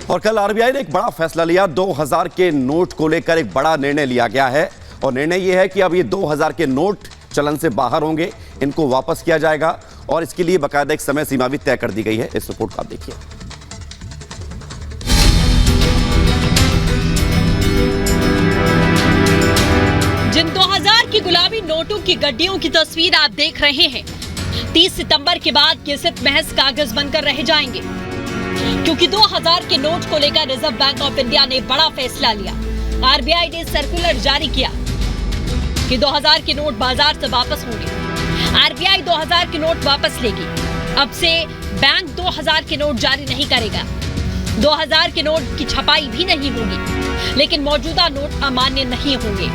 और कल आरबीआई ने एक बड़ा फैसला लिया। 2000 के नोट को लेकर एक बड़ा निर्णय लिया गया है और निर्णय यह है कि अब ये 2000 के नोट चलन से बाहर होंगे, इनको वापस किया जाएगा और इसके लिए बाकायदा एक समय सीमा भी तय कर दी गई है। इस रिपोर्ट को आप देखिए। जिन 2000 की गुलाबी नोटों की गड्डियों की तस्वीर आप देख रहे हैं, 30 सितंबर के बाद ये सिर्फ महज कागज बनकर रह जाएंगे, क्योंकि 2000 के नोट को लेकर रिजर्व बैंक ऑफ इंडिया ने बड़ा फैसला लिया। आरबीआई ने सर्कुलर जारी किया कि 2000 के नोट बाजार से वापस होंगे। आरबीआई 2000 के नोट वापस लेगी। अब से बैंक 2000 के नोट जारी नहीं करेगा। 2000 के नोट की छपाई भी नहीं होगी, लेकिन मौजूदा नोट अमान्य नहीं होंगे।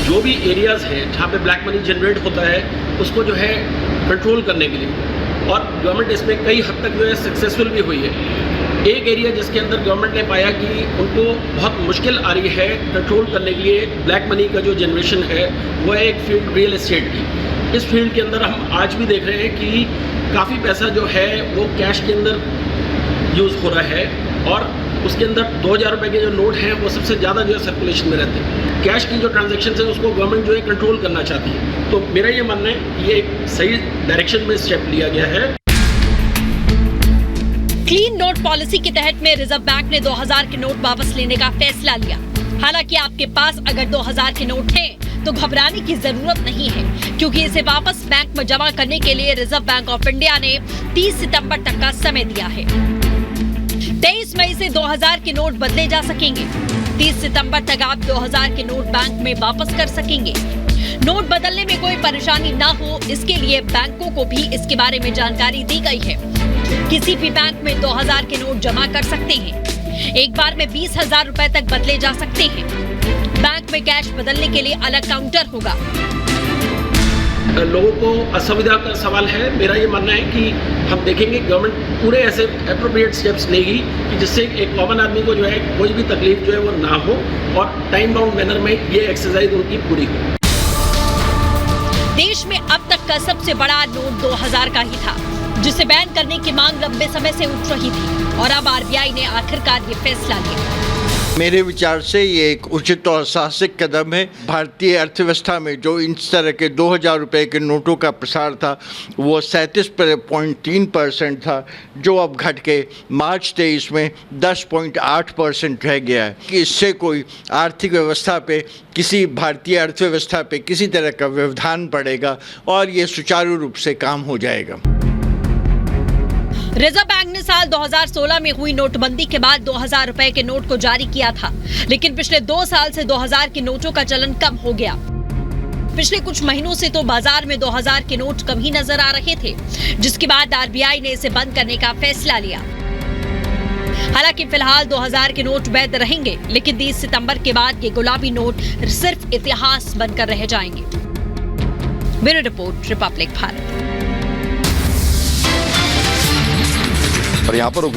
जो भी एरियाज हैं जहाँ पे ब्लैक मनी जनरेट होता है, उसको जो है कंट्रोल करने के लिए, और गवर्नमेंट इसमें कई हद तक जो है सक्सेसफुल भी हुई है। एक एरिया जिसके अंदर गवर्नमेंट ने पाया कि उनको बहुत मुश्किल आ रही है कंट्रोल करने के लिए ब्लैक मनी का जो जनरेशन है, वो है एक फील्ड रियल एस्टेट की। इस फील्ड के अंदर हम आज भी देख रहे हैं कि काफ़ी पैसा जो है वो कैश के अंदर यूज़ हो रहा है, और उसके अंदर 2000 रुपये के जो नोट हैं वो सबसे ज़्यादा जो है सर्कुलेशन में रहते हैं। कैश की जो ट्रांजैक्शन है उसको गवर्नमेंट जो है कंट्रोल करना चाहती है। तो मेरा ये मानना है कि ये एक सही डायरेक्शन में स्टेप लिया गया है। क्लीन नोट पॉलिसी के तहत में रिजर्व बैंक ने 2000 के नोट वापस लेने का फैसला लिया। हालांकि आपके पास अगर 2000 के नोट हैं तो घबराने की जरूरत नहीं है, क्योंकि इसे वापस बैंक में जमा करने के लिए रिजर्व बैंक ऑफ इंडिया ने 30 सितंबर तक का समय दिया है। 23 मई से 2000 के नोट बदले जा सकेंगे। 30 सितंबर तक आप 2000 के नोट बैंक में वापस कर सकेंगे। नोट बदलने में कोई परेशानी ना हो, इसके लिए बैंकों को भी इसके बारे में जानकारी दी गई है। किसी भी बैंक में 2000 के नोट जमा कर सकते हैं। एक बार में 20,000 रुपए तक बदले जा सकते हैं। बैंक में कैश बदलने के लिए अलग काउंटर होगा। लोगों को असुविधा का सवाल है। मेरा ये मानना है कि हम देखेंगे गवर्नमेंट पूरे ऐसे एप्रोप्रिएट स्टेप्स लेगी कि जिससे एक कॉमन आदमी को जो है कोई भी तकलीफ जो है वो ना हो, और टाइम बाउंड मैनर में ये एक्सरसाइज उनकी पूरी हो। देश में अब तक का सबसे बड़ा नोट 2000 का ही था, जिसे बैन करने की मांग लंबे समय से उठ रही थी, और अब आरबीआई ने आखिरकार ये फैसला लिया। मेरे विचार से ये एक उचित और साहसिक कदम है। भारतीय अर्थव्यवस्था में जो इस तरह के 2000 रुपये के नोटों का प्रसार था वो 37.3% था, जो अब घट के मार्च 23 में 10.8% रह गया है। कि इससे कोई आर्थिक व्यवस्था पे, किसी भारतीय अर्थव्यवस्था पे किसी तरह का व्यवधान पड़ेगा और ये सुचारू रूप से काम हो जाएगा। रिजर्व बैंक ने साल 2016 में हुई नोटबंदी के बाद 2000 रुपए के नोट को जारी किया था, लेकिन पिछले 2 साल से 2000 के नोटों का चलन कम हो गया। पिछले कुछ महीनों से तो बाजार में 2000 के नोट कम ही नजर आ रहे थे, जिसके बाद आरबीआई ने इसे बंद करने का फैसला लिया। हालांकि फिलहाल 2000 के नोट वैध रहेंगे, लेकिन 30 सितंबर के बाद ये गुलाबी नोट सिर्फ इतिहास बनकर रह जाएंगे। Bureau report, Republic Bharat. और यहाँ पर